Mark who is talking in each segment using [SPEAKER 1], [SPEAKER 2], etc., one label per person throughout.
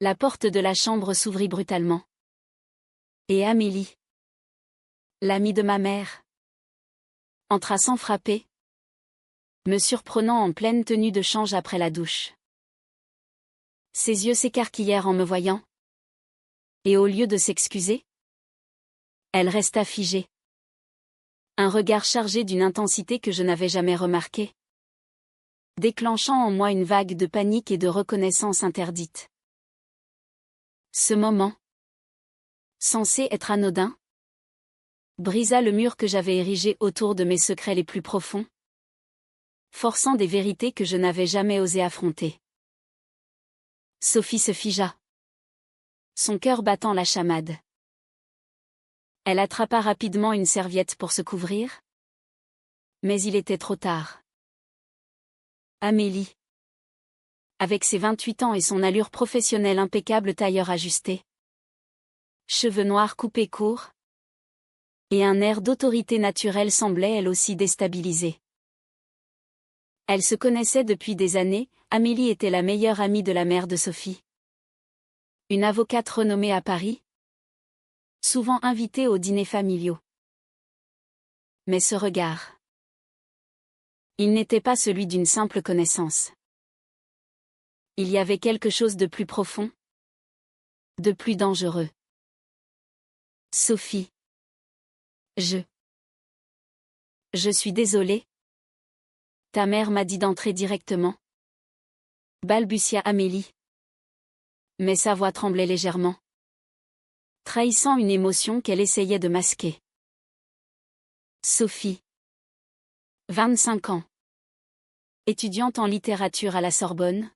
[SPEAKER 1] La porte de la chambre s'ouvrit brutalement. Et Amélie, l'amie de ma mère, entra sans frapper, me surprenant en pleine tenue de change après la douche. Ses yeux s'écarquillèrent en me voyant. Et au lieu de s'excuser, elle resta figée. Un regard chargé d'une intensité que je n'avais jamais remarquée, déclenchant en moi une vague de panique et de reconnaissance interdite. Ce moment, censé être anodin, brisa le mur que j'avais érigé autour de mes secrets les plus profonds, forçant des vérités que je n'avais jamais osé affronter. Sophie se figea, son cœur battant la chamade. Elle attrapa rapidement une serviette pour se couvrir, mais il était trop tard. Amélie, avec ses 28 ans et son allure professionnelle impeccable, tailleur ajusté, cheveux noirs coupés courts, et un air d'autorité naturelle, semblait elle aussi déstabilisée. Elle se connaissait depuis des années. Amélie était la meilleure amie de la mère de Sophie. Une avocate renommée à Paris, souvent invitée aux dîners familiaux. Mais ce regard, il n'était pas celui d'une simple connaissance. Il y avait quelque chose de plus profond, de plus dangereux. Sophie. Je suis désolée. Ta mère m'a dit d'entrer directement. Balbutia Amélie. Mais sa voix tremblait légèrement, trahissant une émotion qu'elle essayait de masquer. Sophie. 25 ans. Étudiante en littérature à la Sorbonne,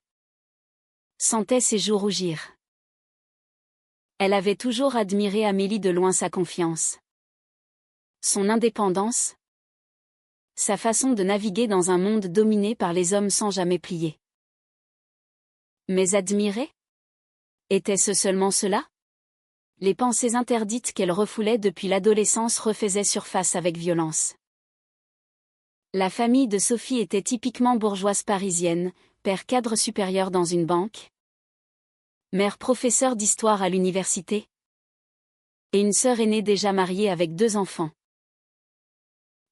[SPEAKER 1] sentait ses joues rougir. Elle avait toujours admiré Amélie de loin, sa confiance, son indépendance, sa façon de naviguer dans un monde dominé par les hommes sans jamais plier. Mais admirer? Était-ce seulement cela? Les pensées interdites qu'elle refoulait depuis l'adolescence refaisaient surface avec violence. La famille de Sophie était typiquement bourgeoise parisienne, père cadre supérieur dans une banque, mère professeure d'histoire à l'université, et une sœur aînée déjà mariée avec 2 enfants.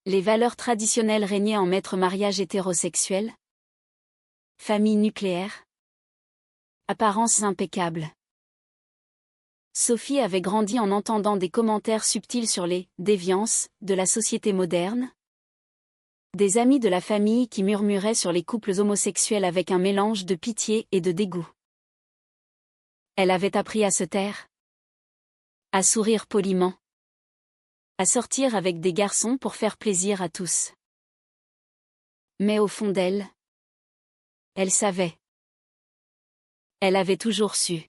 [SPEAKER 1] Les valeurs traditionnelles régnaient en maître mariage hétérosexuel, famille nucléaire, apparences impeccables. Sophie avait grandi en entendant des commentaires subtils sur les déviances de la société moderne, des amis de la famille qui murmuraient sur les couples homosexuels avec un mélange de pitié et de dégoût. Elle avait appris à se taire, à sourire poliment, à sortir avec des garçons pour faire plaisir à tous. Mais au fond d'elle, elle savait. Elle avait toujours su.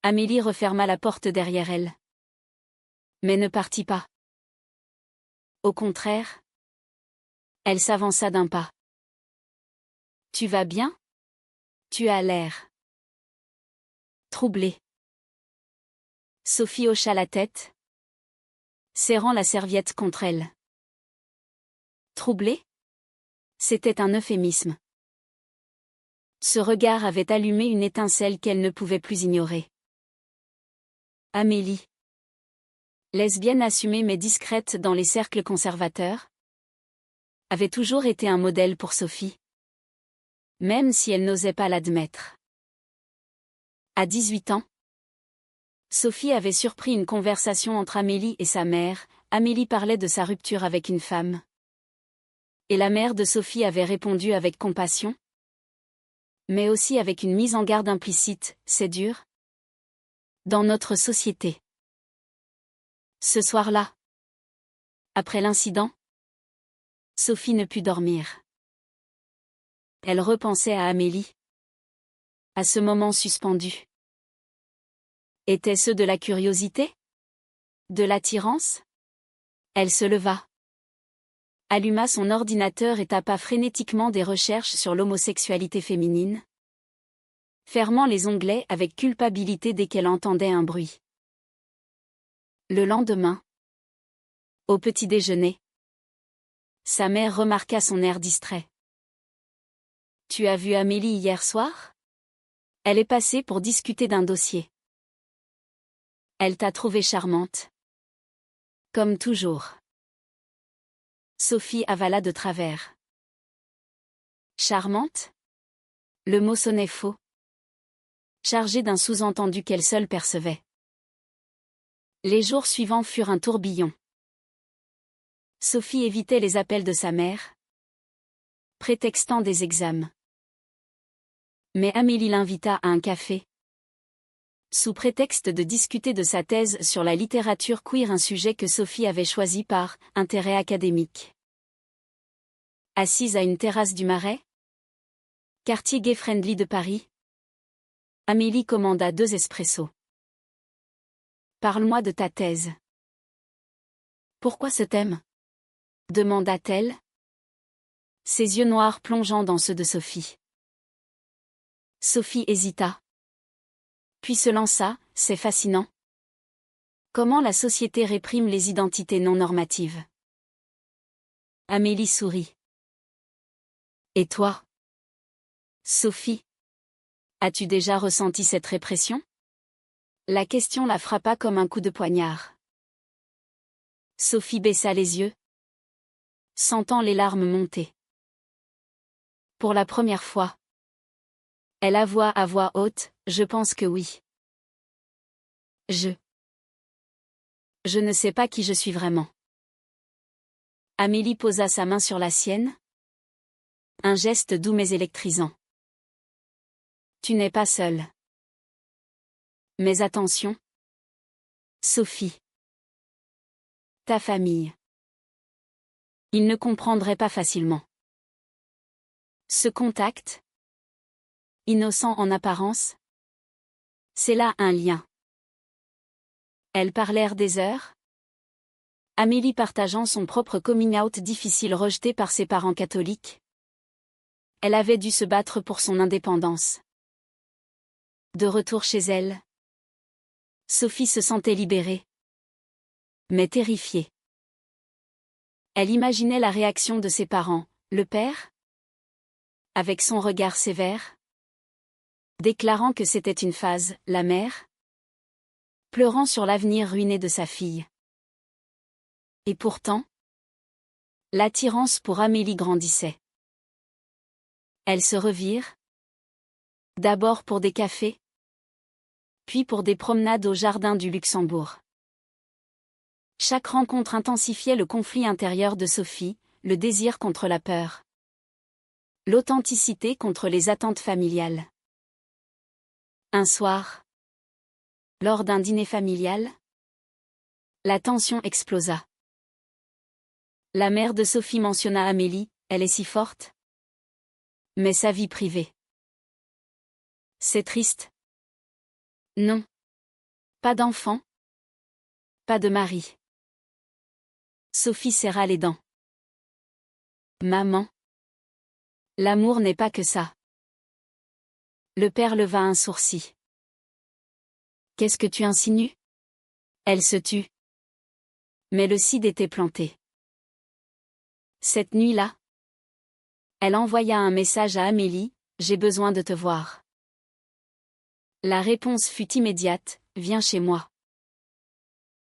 [SPEAKER 1] Amélie referma la porte derrière elle, mais ne partit pas. Au contraire, elle s'avança d'un pas. Tu vas bien? Tu as l'air troublée. Sophie hocha la tête, serrant la serviette contre elle. Troublée? C'était un euphémisme. Ce regard avait allumé une étincelle qu'elle ne pouvait plus ignorer. Amélie, lesbienne assumée mais discrète dans les cercles conservateurs, avait toujours été un modèle pour Sophie, même si elle n'osait pas l'admettre. À 18 ans, Sophie avait surpris une conversation entre Amélie et sa mère. Amélie parlait de sa rupture avec une femme. Et la mère de Sophie avait répondu avec compassion, mais aussi avec une mise en garde implicite: c'est dur dans notre société. Ce soir-là, après l'incident, Sophie ne put dormir. Elle repensait à Amélie, à ce moment suspendu. Était-ce de la curiosité? De l'attirance? Elle se leva, alluma son ordinateur et tapa frénétiquement des recherches sur l'homosexualité féminine, fermant les onglets avec culpabilité dès qu'elle entendait un bruit. Le lendemain, au petit déjeuner, sa mère remarqua son air distrait. Tu as vu Amélie hier soir? Elle est passée pour discuter d'un dossier. Elle t'a trouvée charmante. Comme toujours. Sophie avala de travers. Charmante? Le mot sonnait faux. Chargé d'un sous-entendu qu'elle seule percevait. Les jours suivants furent un tourbillon. Sophie évitait les appels de sa mère, prétextant des examens. Mais Amélie l'invita à un café. Sous prétexte de discuter de sa thèse sur la littérature queer, un sujet que Sophie avait choisi par intérêt académique. Assise à une terrasse du Marais, quartier gay-friendly de Paris, Amélie commanda 2 espressos. Parle-moi de ta thèse. Pourquoi ce thème? Demanda-t-elle, ses yeux noirs plongeant dans ceux de Sophie. Sophie hésita. Puis se lança, c'est fascinant. Comment la société réprime les identités non normatives. Amélie sourit. Et toi? Sophie? As-tu déjà ressenti cette répression? La question la frappa comme un coup de poignard. Sophie baissa les yeux, sentant les larmes monter. Pour la première fois, elle avoua à voix haute, je pense que oui. Je ne sais pas qui je suis vraiment. Amélie posa sa main sur la sienne. Un geste doux mais électrisant. Tu n'es pas seule. Mais attention. Sophie. Ta famille. Ils ne comprendraient pas facilement. Ce contact, innocent en apparence, c'est là un lien. Elles parlèrent des heures. Amélie partageant son propre coming out difficile rejeté par ses parents catholiques. Elle avait dû se battre pour son indépendance. De retour chez elle, Sophie se sentait libérée, mais terrifiée. Elle imaginait la réaction de ses parents, le père, avec son regard sévère, déclarant que c'était une phase, la mère, pleurant sur l'avenir ruiné de sa fille. Et pourtant, l'attirance pour Amélie grandissait. Elles se revirent, d'abord pour des cafés, puis pour des promenades au jardin du Luxembourg. Chaque rencontre intensifiait le conflit intérieur de Sophie, le désir contre la peur. L'authenticité contre les attentes familiales. Un soir, lors d'un dîner familial, la tension explosa. La mère de Sophie mentionna Amélie, elle est si forte. Mais sa vie privée. C'est triste. Non. Pas d'enfant. Pas de mari. Sophie serra les dents. Maman. L'amour n'est pas que ça. Le père leva un sourcil. Qu'est-ce que tu insinues? Elle se tut. Mais le cid était planté. Cette nuit-là, elle envoya un message à Amélie, j'ai besoin de te voir. La réponse fut immédiate, viens chez moi.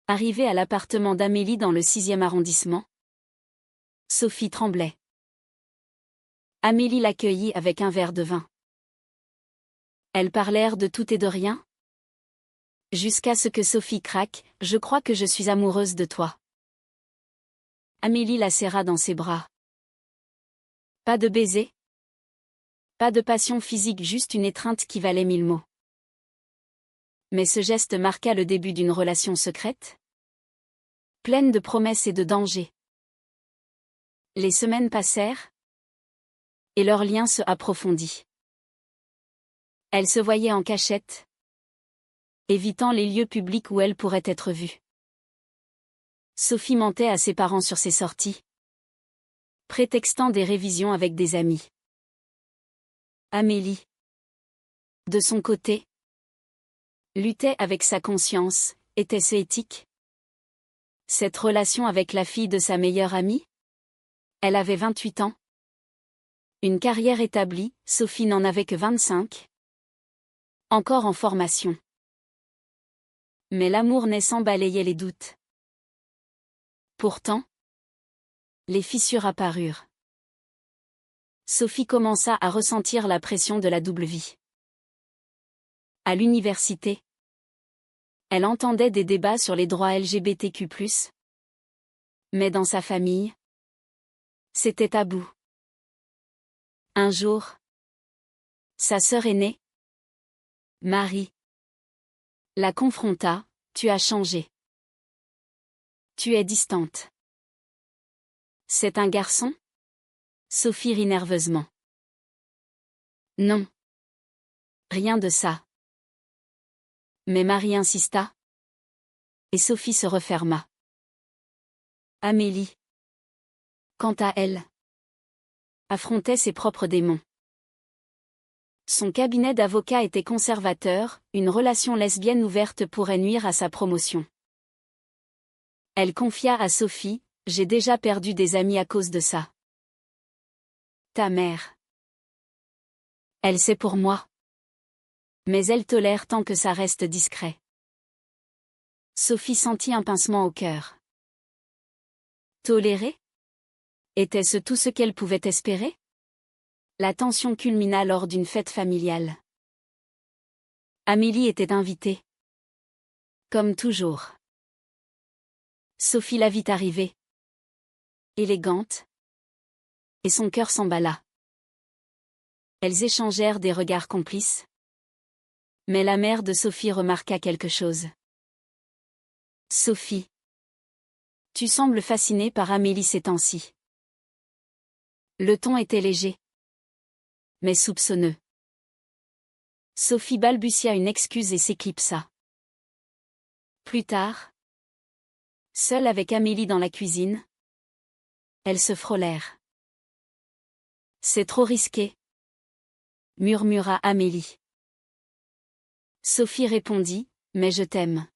[SPEAKER 1] Arrivée à l'appartement d'Amélie dans le 6e arrondissement, Sophie tremblait. Amélie l'accueillit avec un verre de vin. Elles parlèrent de tout et de rien. Jusqu'à ce que Sophie craque, je crois que je suis amoureuse de toi. Amélie la serra dans ses bras. Pas de baiser. Pas de passion physique, juste une étreinte qui valait 1000 mots. Mais ce geste marqua le début d'une relation secrète, pleine de promesses et de dangers. Les semaines passèrent, et leur lien se approfondit. Elle se voyait en cachette, évitant les lieux publics où elle pourrait être vue. Sophie mentait à ses parents sur ses sorties, prétextant des révisions avec des amis. Amélie, de son côté, luttait avec sa conscience, était-ce éthique? Cette relation avec la fille de sa meilleure amie? Elle avait 28 ans. Une carrière établie, Sophie n'en avait que 25. Encore en formation. Mais l'amour naissant balayait les doutes. Pourtant, les fissures apparurent. Sophie commença à ressentir la pression de la double vie. À l'université, elle entendait des débats sur les droits LGBTQ+. Mais dans sa famille, c'était tabou. Un jour, sa sœur aînée, Marie, la confronta. Tu as changé. Tu es distante. C'est un garçon? Sophie rit nerveusement. Non. Rien de ça. Mais Marie insista. Et Sophie se referma. Amélie, quant à elle, affrontait ses propres démons. Son cabinet d'avocat était conservateur, une relation lesbienne ouverte pourrait nuire à sa promotion. Elle confia à Sophie, j'ai déjà perdu des amis à cause de ça. Ta mère. Elle sait pour moi. Mais elle tolère tant que ça reste discret. Sophie sentit un pincement au cœur. Tolérer? Était-ce tout ce qu'elle pouvait espérer? La tension culmina lors d'une fête familiale. Amélie était invitée. Comme toujours. Sophie la vit arriver. Élégante. Et son cœur s'emballa. Elles échangèrent des regards complices. Mais la mère de Sophie remarqua quelque chose. Sophie. Tu sembles fascinée par Amélie ces temps-ci. Le ton était léger. Mais soupçonneux. Sophie balbutia une excuse et s'éclipsa. Plus tard, seule avec Amélie dans la cuisine, elles se frôlèrent. C'est trop risqué, murmura Amélie. Sophie répondit, mais je t'aime.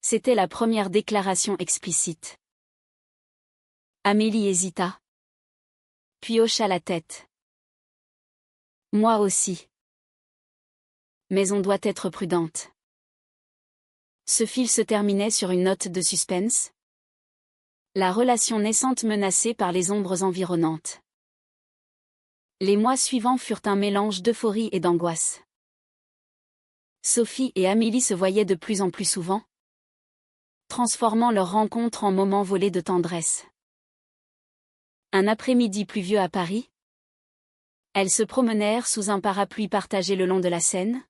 [SPEAKER 1] C'était la première déclaration explicite. Amélie hésita. Puis hocha la tête. Moi aussi. Mais on doit être prudente. Ce fil se terminait sur une note de suspense. La relation naissante menacée par les ombres environnantes. Les mois suivants furent un mélange d'euphorie et d'angoisse. Sophie et Amélie se voyaient de plus en plus souvent, transformant leur rencontre en moments volés de tendresse. Un après-midi pluvieux à Paris, elles se promenèrent sous un parapluie partagé le long de la Seine,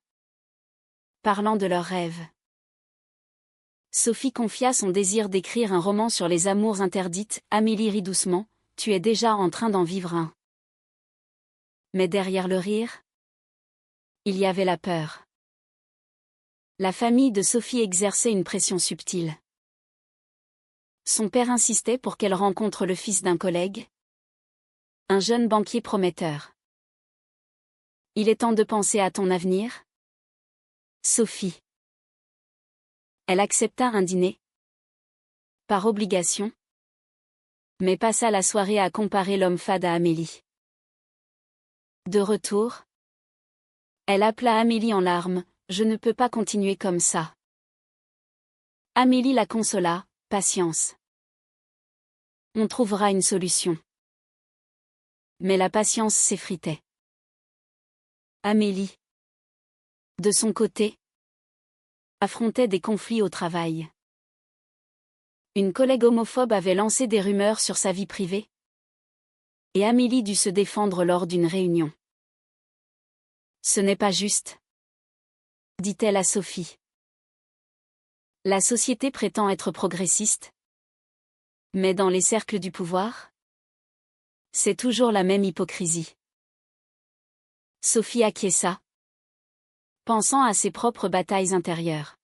[SPEAKER 1] parlant de leurs rêves. Sophie confia son désir d'écrire un roman sur les amours interdites. Amélie rit doucement, tu es déjà en train d'en vivre un. Mais derrière le rire, il y avait la peur. La famille de Sophie exerçait une pression subtile. Son père insistait pour qu'elle rencontre le fils d'un collègue, un jeune banquier prometteur. Il est temps de penser à ton avenir, Sophie. Elle accepta un dîner. Par obligation. Mais passa la soirée à comparer l'homme fade à Amélie. De retour, elle appela Amélie en larmes, je ne peux pas continuer comme ça. Amélie la consola, patience. On trouvera une solution. Mais la patience s'effritait. Amélie, de son côté, affrontait des conflits au travail. Une collègue homophobe avait lancé des rumeurs sur sa vie privée. Et Amélie dut se défendre lors d'une réunion. Ce n'est pas juste, dit-elle à Sophie. La société prétend être progressiste. Mais dans les cercles du pouvoir, c'est toujours la même hypocrisie. Sophie acquiesça, pensant à ses propres batailles intérieures.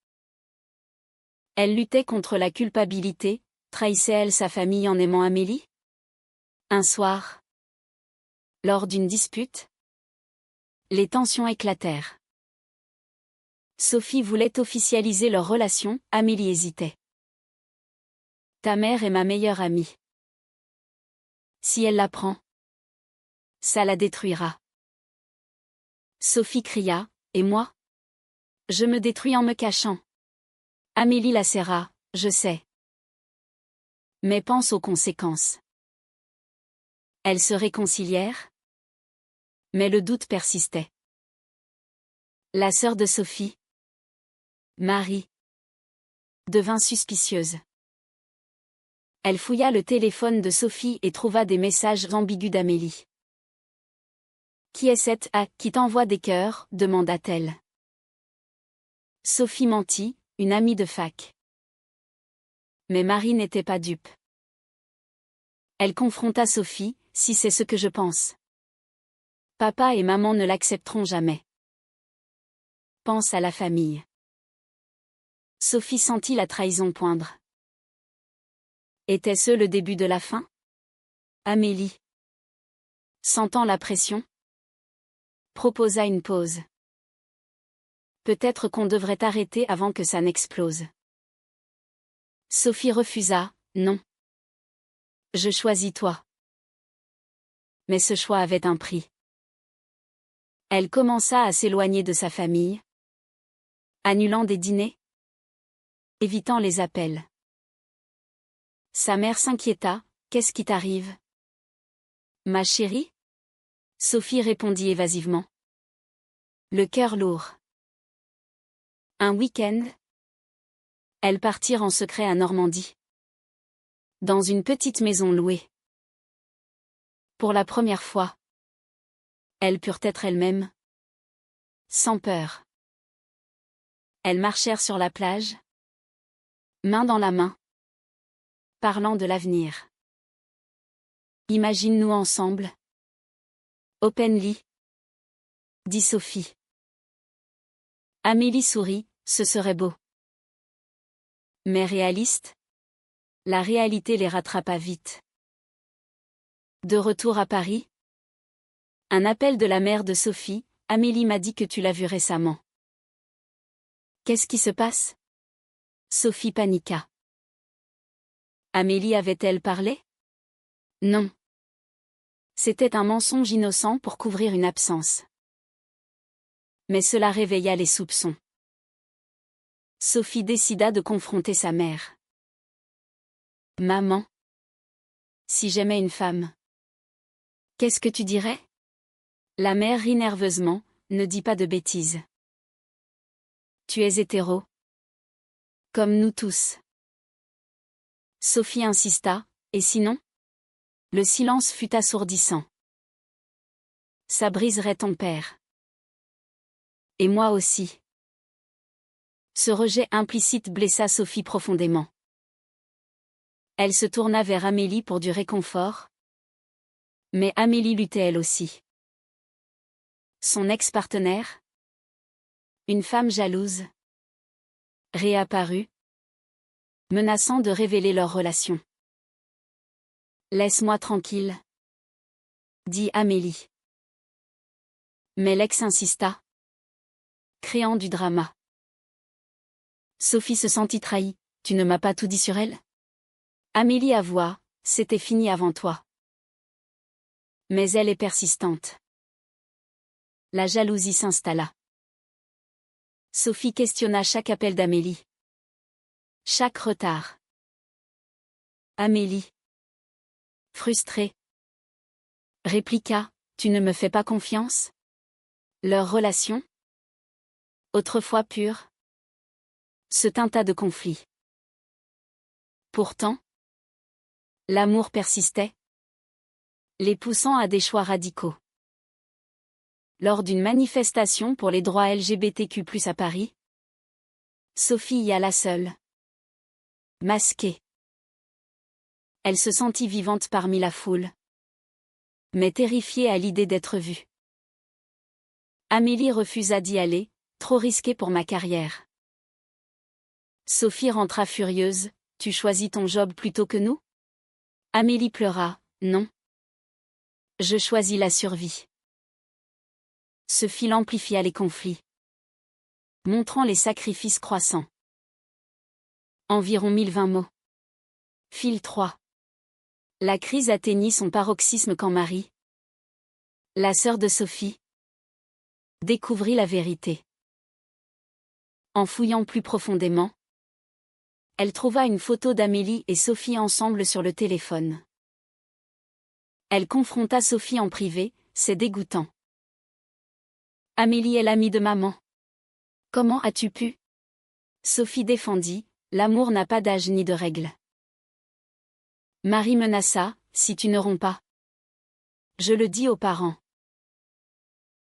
[SPEAKER 1] Elle luttait contre la culpabilité, trahissait-elle sa famille en aimant Amélie? Un soir, lors d'une dispute, les tensions éclatèrent. Sophie voulait officialiser leur relation, Amélie hésitait. Ta mère est ma meilleure amie. Si elle l'apprend, ça la détruira. Sophie cria, Et moi? Je me détruis en me cachant. Amélie la serra, je sais. Mais pense aux conséquences. Elles se réconcilièrent? Mais le doute persistait. La sœur de Sophie, Marie, devint suspicieuse. Elle fouilla le téléphone de Sophie et trouva des messages ambigus d'Amélie. « Qui est cette qui t'envoie des cœurs ?» demanda-t-elle. Sophie mentit, une amie de fac. Mais Marie n'était pas dupe. Elle confronta Sophie, « Si c'est ce que je pense. Papa et maman ne l'accepteront jamais. Pense à la famille. » Sophie sentit la trahison poindre. Était-ce le début de la fin? Amélie, sentant la pression, proposa une pause. Peut-être qu'on devrait arrêter avant que ça n'explose. Sophie refusa, non. Je choisis toi. Mais ce choix avait un prix. Elle commença à s'éloigner de sa famille, annulant des dîners, évitant les appels. Sa mère s'inquiéta, « Qu'est-ce qui t'arrive? » Ma chérie? Sophie répondit évasivement. Le cœur lourd. Un week-end? Elles partirent en secret à Normandie. Dans une petite maison louée. Pour la première fois, elles purent être elles-mêmes. Sans peur. Elles marchèrent sur la plage, main dans la main, parlant de l'avenir. Imagine-nous ensemble. Openly, dit Sophie. Amélie sourit, ce serait beau. Mais réaliste? La réalité les rattrapa vite. De retour à Paris? Un appel de la mère de Sophie, Amélie m'a dit que tu l'as vue récemment. Qu'est-ce qui se passe? Sophie paniqua. Amélie avait-elle parlé? Non. C'était un mensonge innocent pour couvrir une absence. Mais cela réveilla les soupçons. Sophie décida de confronter sa mère. Maman. Si j'aimais une femme. Qu'est-ce que tu dirais? La mère rit nerveusement, ne dis pas de bêtises. Tu es hétéro. Comme nous tous. Sophie insista, et sinon? Le silence fut assourdissant. Ça briserait ton père. Et moi aussi. Ce rejet implicite blessa Sophie profondément. Elle se tourna vers Amélie pour du réconfort. Mais Amélie luttait elle aussi. Son ex-partenaire? Une femme jalouse? Réapparue? Menaçant de révéler leur relation. Laisse-moi tranquille, dit Amélie. Mais l'ex insista, créant du drama. Sophie se sentit trahie, tu ne m'as pas tout dit sur elle? Amélie avoua, c'était fini avant toi. Mais elle est persistante. La jalousie s'installa. Sophie questionna chaque appel d'Amélie. Chaque retard. Amélie, frustrée, répliqua, tu ne me fais pas confiance? Leur relation, autrefois pure, se teinta de conflits. Pourtant, l'amour persistait, les poussant à des choix radicaux. Lors d'une manifestation pour les droits LGBTQ+ à Paris, Sophie y alla seule. Masquée. Elle se sentit vivante parmi la foule. Mais terrifiée à l'idée d'être vue. Amélie refusa d'y aller, trop risqué pour ma carrière. Sophie rentra furieuse, tu choisis ton job plutôt que nous? Amélie pleura, non. Je choisis la survie. Ce fil amplifia les conflits, montrant les sacrifices croissants. Environ 1020 mots. Fil 3. La crise atteignit son paroxysme quand Marie, la sœur de Sophie, découvrit la vérité. En fouillant plus profondément, elle trouva une photo d'Amélie et Sophie ensemble sur le téléphone. Elle confronta Sophie en privé, c'est dégoûtant. Amélie est l'amie de maman. Comment as-tu pu? Sophie défendit, l'amour n'a pas d'âge ni de règles. Marie menaça, si tu ne romps pas. Je le dis aux parents.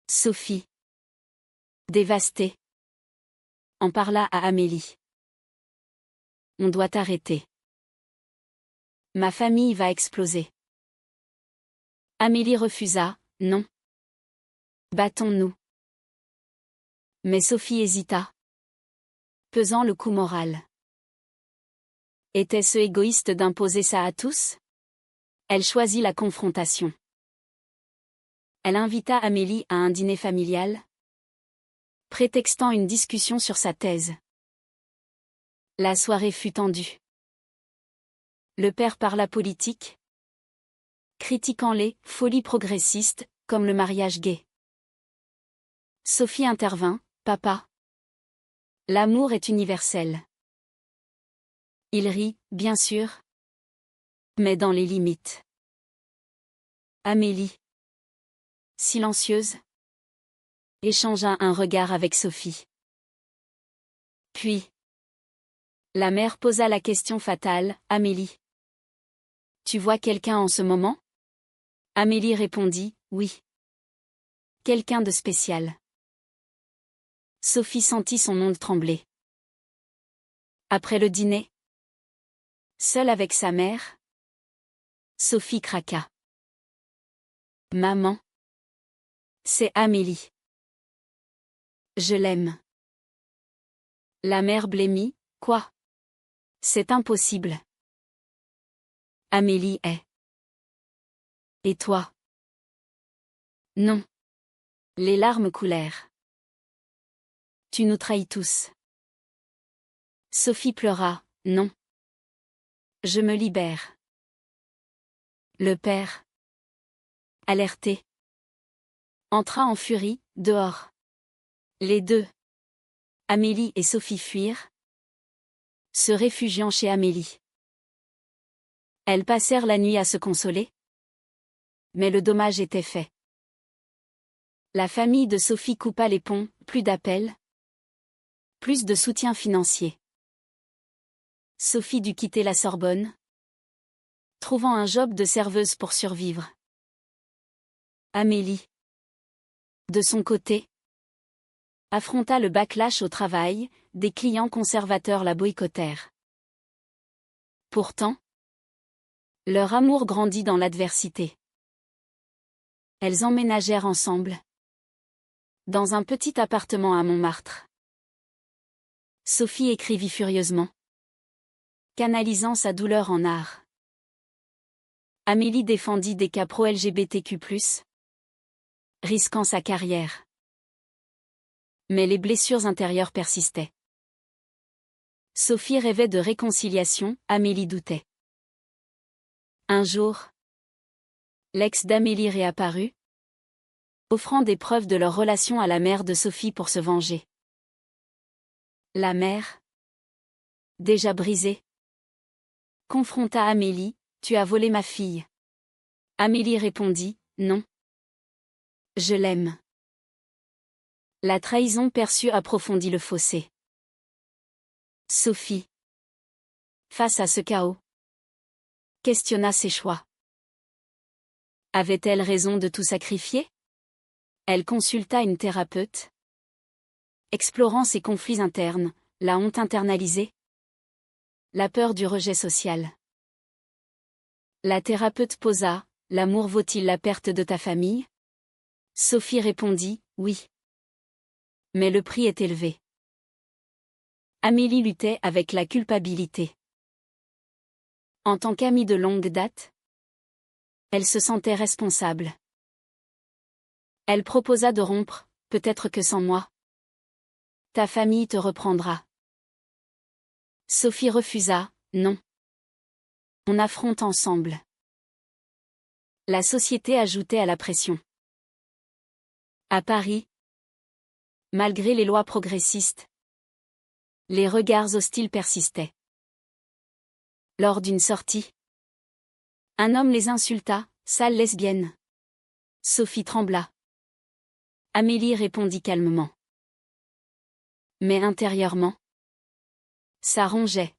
[SPEAKER 1] Sophie, dévastée, en parla à Amélie. On doit t'arrêter. Ma famille va exploser. Amélie refusa, non. Battons-nous. Mais Sophie hésita, pesant le coup moral. Était-ce égoïste d'imposer ça à tous? Elle choisit la confrontation. Elle invita Amélie à un dîner familial, prétextant une discussion sur sa thèse. La soirée fut tendue. Le père parla politique, critiquant les « folies progressistes » comme le mariage gay. Sophie intervint, « Papa, l'amour est universel. » Il rit, bien sûr, mais dans les limites. Amélie, silencieuse, échangea un regard avec Sophie. Puis, la mère posa la question fatale, Amélie. Tu vois quelqu'un en ce moment? Amélie répondit, oui. Quelqu'un de spécial. Sophie sentit son onde trembler. Après le dîner, seule avec sa mère, Sophie craqua. Maman, c'est Amélie. Je l'aime. La mère blêmit, quoi? C'est impossible. Amélie est. Et toi? Non. Les larmes coulèrent. Tu nous trahis tous. Sophie pleura, non. Je me libère. Le père, alerté, entra en furie, dehors. Les deux, Amélie et Sophie fuirent, se réfugiant chez Amélie. Elles passèrent la nuit à se consoler. Mais le dommage était fait. La famille de Sophie coupa les ponts, plus d'appels, plus de soutien financier. Sophie dut quitter la Sorbonne, trouvant un job de serveuse pour survivre. Amélie, de son côté, affronta le backlash au travail, des clients conservateurs la boycottèrent. Pourtant, leur amour grandit dans l'adversité. Elles emménagèrent ensemble, dans un petit appartement à Montmartre. Sophie écrivit furieusement, canalisant sa douleur en art. Amélie défendit des cas pro-LGBTQ+, risquant sa carrière. Mais les blessures intérieures persistaient. Sophie rêvait de réconciliation, Amélie doutait. Un jour, l'ex d'Amélie réapparut, offrant des preuves de leur relation à la mère de Sophie pour se venger. La mère, déjà brisée, confronta Amélie, « Tu as volé ma fille. » Amélie répondit, « Non. Je l'aime. » La trahison perçue approfondit le fossé. Sophie, face à ce chaos, questionna ses choix. Avait-elle raison de tout sacrifier? Elle consulta une thérapeute, explorant ses conflits internes, la honte internalisée, la peur du rejet social. La thérapeute posa, « L'amour vaut-il la perte de ta famille? » Sophie répondit, « Oui. Mais le prix est élevé. » Amélie luttait avec la culpabilité. En tant qu'amie de longue date, elle se sentait responsable. Elle proposa de rompre, peut-être que sans moi. Ta famille te reprendra. Sophie refusa, non. On affronte ensemble. La société ajoutait à la pression. À Paris, Malgré les lois progressistes, les regards hostiles persistaient. Lors d'une sortie, un homme les insulta, sale lesbienne. Sophie trembla. Amélie répondit calmement. Mais intérieurement, ça rongeait.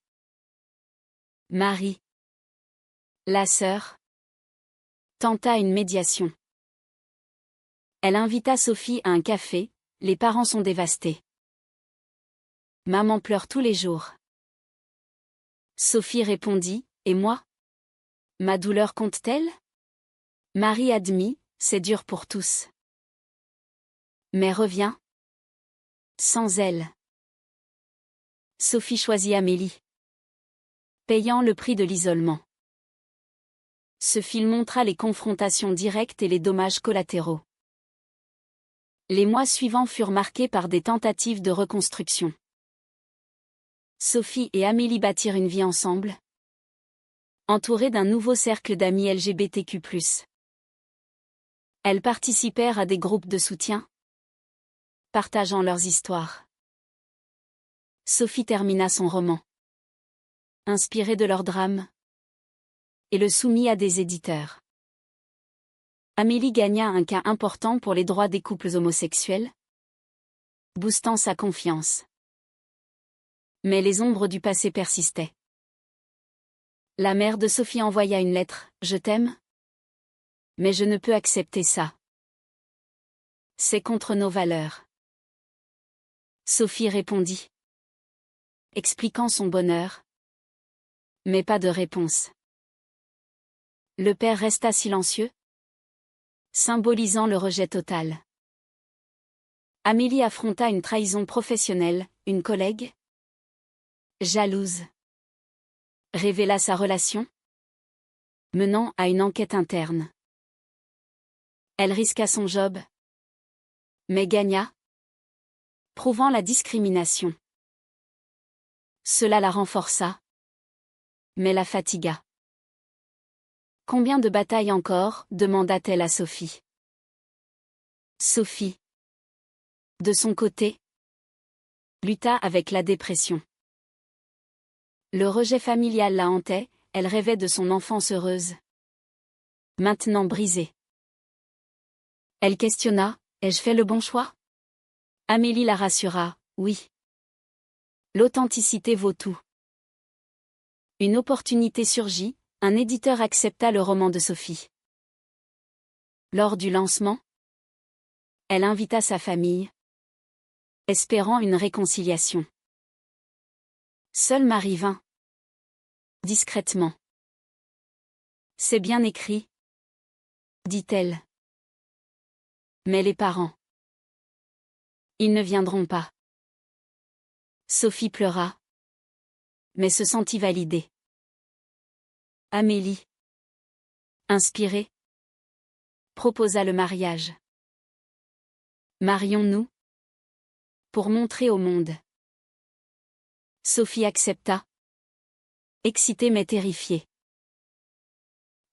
[SPEAKER 1] Marie, la sœur, tenta une médiation. Elle invita Sophie à un café, les parents sont dévastés. Maman pleure tous les jours. Sophie répondit, et moi? Ma douleur compte-t-elle? Marie admit, c'est dur pour tous. Mais reviens. Sans elle. Sophie choisit Amélie, payant le prix de l'isolement. Ce film montra les confrontations directes et les dommages collatéraux. Les mois suivants furent marqués par des tentatives de reconstruction. Sophie et Amélie bâtirent une vie ensemble, entourées d'un nouveau cercle d'amis LGBTQ+. Elles participèrent à des groupes de soutien, partageant leurs histoires. Sophie termina son roman, inspiré de leur drame, et le soumit à des éditeurs. Amélie gagna un cas important pour les droits des couples homosexuels, boostant sa confiance. Mais les ombres du passé persistaient. La mère de Sophie envoya une lettre, « Je t'aime, mais je ne peux accepter ça. C'est contre nos valeurs. » Sophie répondit, expliquant son bonheur. Mais pas de réponse. Le père resta silencieux, symbolisant le rejet total. Amélie affronta une trahison professionnelle, une collègue, jalouse, révéla sa relation, menant à une enquête interne. Elle risqua son job, mais gagna, prouvant la discrimination. Cela la renforça, mais la fatigua. Combien de batailles encore, demanda-t-elle à Sophie. Sophie, de son côté, lutta avec la dépression. Le rejet familial la hantait, elle rêvait de son enfance heureuse. Maintenant brisée. Elle questionna, ai-je fait le bon choix? Amélie la rassura, oui. L'authenticité vaut tout. Une opportunité surgit, un éditeur accepta le roman de Sophie. Lors du lancement, elle invita sa famille, espérant une réconciliation. Seule Marie vint. Discrètement. C'est bien écrit, dit-elle. Mais les parents, ils ne viendront pas. Sophie pleura, mais se sentit validée. Amélie, inspirée, proposa le mariage. Marions-nous pour montrer au monde. Sophie accepta, excitée mais terrifiée.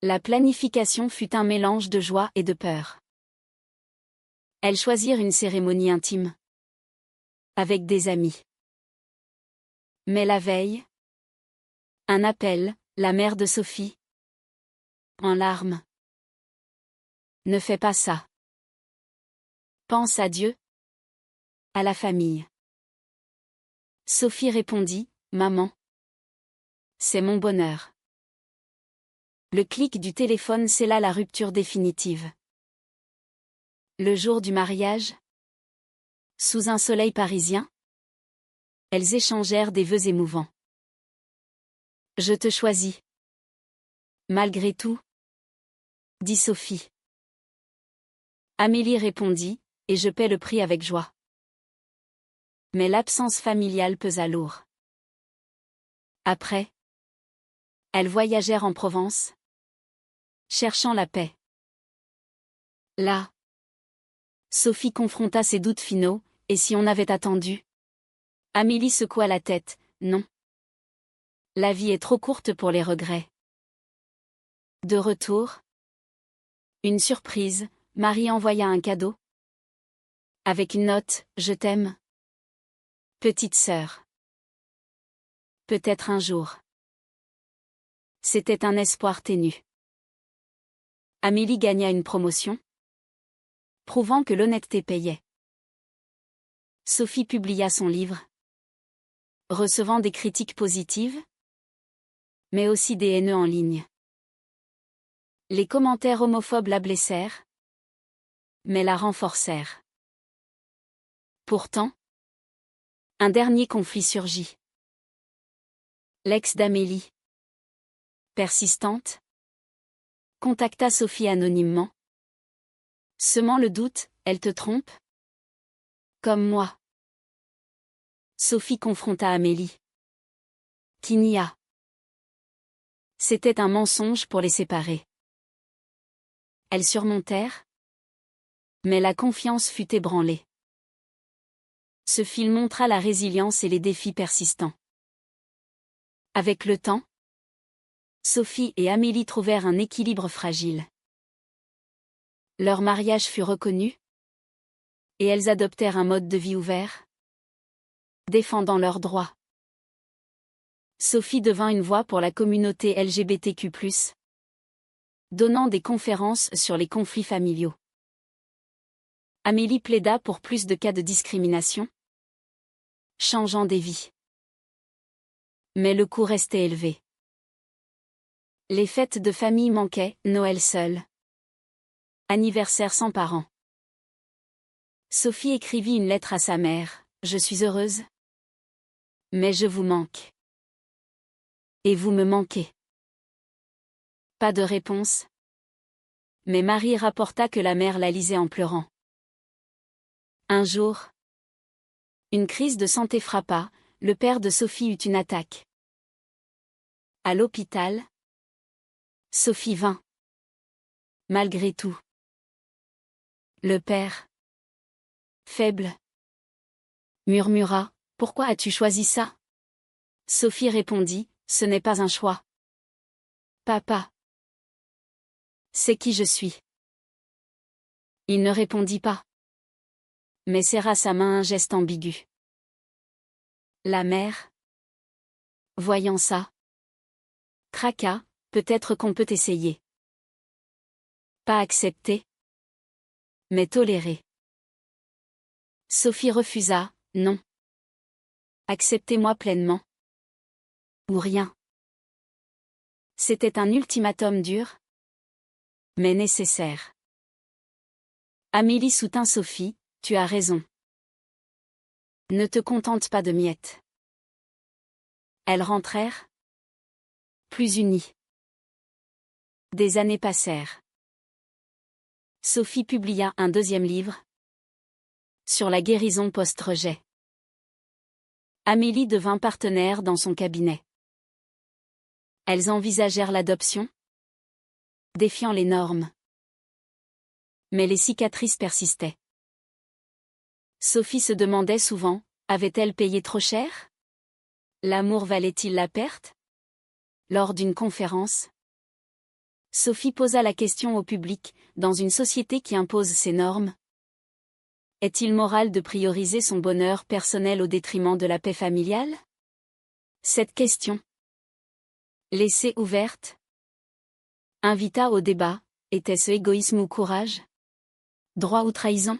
[SPEAKER 1] La planification fut un mélange de joie et de peur. Elles choisirent une cérémonie intime, avec des amis. Mais la veille, un appel, la mère de Sophie, en larmes. Ne fais pas ça. Pense à Dieu, à la famille. Sophie répondit, maman, c'est mon bonheur. Le clic du téléphone scella la rupture définitive. Le jour du mariage, sous un soleil parisien, elles échangèrent des vœux émouvants. Je te choisis. Malgré tout, dit Sophie. Amélie répondit, et je paie le prix avec joie. Mais l'absence familiale pesa lourd. Après, elles voyagèrent en Provence, cherchant la paix. Là, Sophie confronta ses doutes finaux, et si on avait attendu? Amélie secoua la tête, non. La vie est trop courte pour les regrets. De retour, une surprise, Marie envoya un cadeau. Avec une note, je t'aime. Petite sœur. Peut-être un jour. C'était un espoir ténu. Amélie gagna une promotion, prouvant que l'honnêteté payait. Sophie publia son livre, recevant des critiques positives, mais aussi des haineux en ligne. Les commentaires homophobes la blessèrent, mais la renforcèrent. Pourtant, un dernier conflit surgit. L'ex d'Amélie, persistante, contacta Sophie anonymement. Semant le doute, elle te trompe? Comme moi. Sophie confronta Amélie. Qu'il n'y a. C'était un mensonge pour les séparer. Elles surmontèrent, mais la confiance fut ébranlée. Ce film montra la résilience et les défis persistants. Avec le temps, Sophie et Amélie trouvèrent un équilibre fragile. Leur mariage fut reconnu, et elles adoptèrent un mode de vie ouvert, défendant leurs droits. Sophie devint une voix pour la communauté LGBTQ+, donnant des conférences sur les conflits familiaux. Amélie plaida pour plus de cas de discrimination, changeant des vies. Mais le coût restait élevé. Les fêtes de famille manquaient, Noël seul. Anniversaire sans parents. Sophie écrivit une lettre à sa mère. Je suis heureuse, mais je vous manque. Et vous me manquez. Pas de réponse. Mais Marie rapporta que la mère la lisait en pleurant. Un jour, une crise de santé frappa, le père de Sophie eut une attaque. À l'hôpital, Sophie vint. Malgré tout. Le père, faible, murmura, « Pourquoi as-tu choisi ça ?» Sophie répondit, « Ce n'est pas un choix. Papa. C'est qui je suis. » Il ne répondit pas, mais serra sa main un geste ambigu. La mère, voyant ça, craqua, « Peut-être qu'on peut essayer. » Pas accepter, mais tolérer. Sophie refusa, « Non. Acceptez-moi pleinement. Ou rien. » C'était un ultimatum dur, mais nécessaire. Amélie soutint Sophie, « Tu as raison. Ne te contente pas de miettes. » Elles rentrèrent, plus unies. Des années passèrent. Sophie publia un deuxième livre, sur la guérison post-rejet. Amélie devint partenaire dans son cabinet. Elles envisagèrent l'adoption, défiant les normes. Mais les cicatrices persistaient. Sophie se demandait souvent, avait-elle payé trop cher? L'amour valait-il la perte? Lors d'une conférence, Sophie posa la question au public, dans une société qui impose ses normes. Est-il moral de prioriser son bonheur personnel au détriment de la paix familiale? Cette question, laissée ouverte, invita au débat, était-ce égoïsme ou courage? Droit ou trahison?